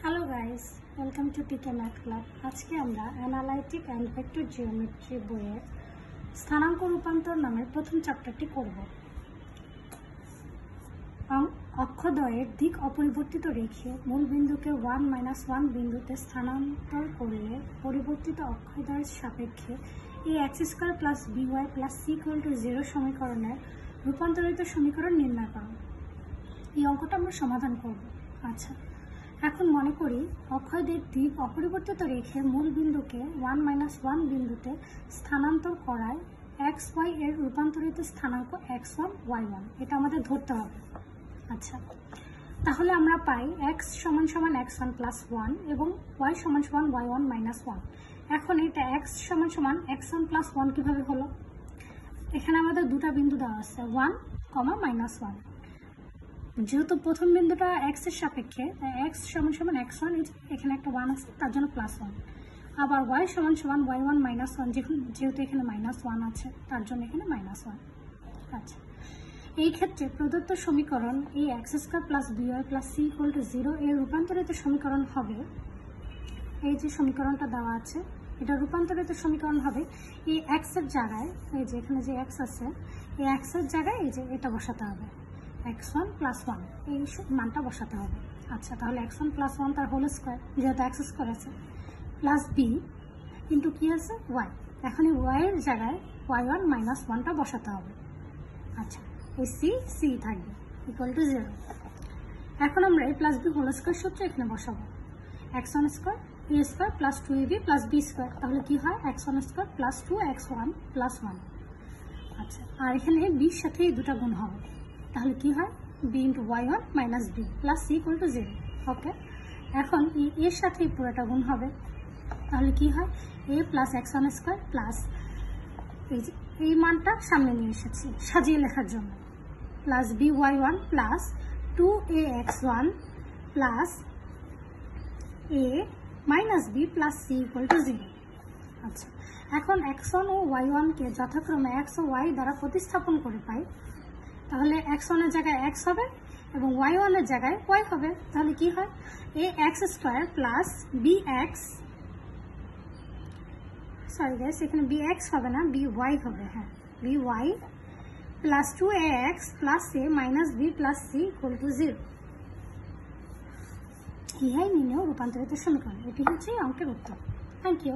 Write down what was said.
Hello guys, welcome to টিকে math club. আজকে আমরা অ্যানালাইটিক অ্যান্ড ভেক্টর জিওমেট্রি বইয়ের স্থানাঙ্ক রূপান্তর নামের প্রথম চ্যাপ্টারটি করব। অক্ষদ্বয়ের দিক অপরিবর্তিত রেখে মূল বিন্দুকে 1 - 1 বিন্দুতে স্থানান্তর করলে পরিবর্তিত অক্ষদ্বয়ের সাপেক্ষে ax² + by + c = 0 সমীকরণের রূপান্তরিত সমীকরণ নির্ণয় করো। এই অঙ্কটা আমরা সমাধান করব। আচ্ছা, এখন মনে করি অক্ষদের দিক অপরিবর্তিত রেখে মূল বিন্দুকে 1 - 1 বিন্দুতে স্থানান্তর করায় xy এর রূপান্তরিত স্থানাঙ্ক x1 y1, এটা আমাদের ধরতে হবে। আচ্ছা, তাহলে আমরা পাই x = x1 + 1 এবং y = y1 - 1। এখন এটা x = x1 + 1 কিভাবে হলো? এখানে আমাদের দুটো বিন্দু দেওয়া আছে, 1, -1। যেহেতু প্রথম বিন্দুটা x এর সাপেক্ষে, তাই x = x1, এখানে একটা 1 আছে, তার জন্য +1। আবার y = y1 - 1, যেহেতু এখানে -1 আছে, তার জন্য এখানে -1। আচ্ছা, এই ক্ষেত্রে প্রদত্ত সমীকরণ এই x² + by + c = 0 এর রূপান্তরিত সমীকরণ হবে, এই যে সমীকরণটা দেওয়া আছে, এটা রূপান্তরিত সমীকরণ হবে এই x এর জায়গায়, এই যে এখানে যে x আছে, এই x এর জায়গায় এই যে এটা বসাতে হবে, x1 + 1, এই মানটা বসাতে হবে। আচ্ছা, তাহলে x1 + 1 তার হোল স্কোয়ার, যেহেতু x² আছে, প্লাস b ইন্টু কি আছে y। এখন এই y এর জায়গায় y1 - 1টা বসাতে হবে। আচ্ছা, এই c থাকবে = 0। এখন আমরা এই প্লাস b হোল স্কোয়ার সূত্র এখানে বসাবো, x1² a² + 2ab + b²। তাহলে কি হয়, x1² + 2x1 + 1। আচ্ছা, আর এখানে bর সাথে এই দুটা গুণ হবে, তাহলে কি হয়, b × y1 - b + c = 0। ওকে, এখন এর সাথে পুরোটা গুণ হবে, তাহলে কি হয়, a + x1² প্লাস এই মানটা সামনে নিয়ে এসেছি সাজিয়ে লেখার জন্য, plus by1 plus 2ax1 plus a - b + c = 0। আচ্ছা, এখন x1 ও y1কে যথাক্রমে x ও y দ্বারা প্রতিস্থাপন করে পাই, তাহলে x1 এর জায়গায় x হবে এবং y1 এর জায়গায় y হবে। তাহলে কি হয়, ax² plus bx, sorry guys, এখানে bx হবে না, by হবে। হ্যাঁ, by plus 2ax plus a - b + c = 0। ইহাই নির্ণেয় রূপান্তরিত সমীকরণ। এটি হচ্ছে অঙ্কের উত্তর। Thank you.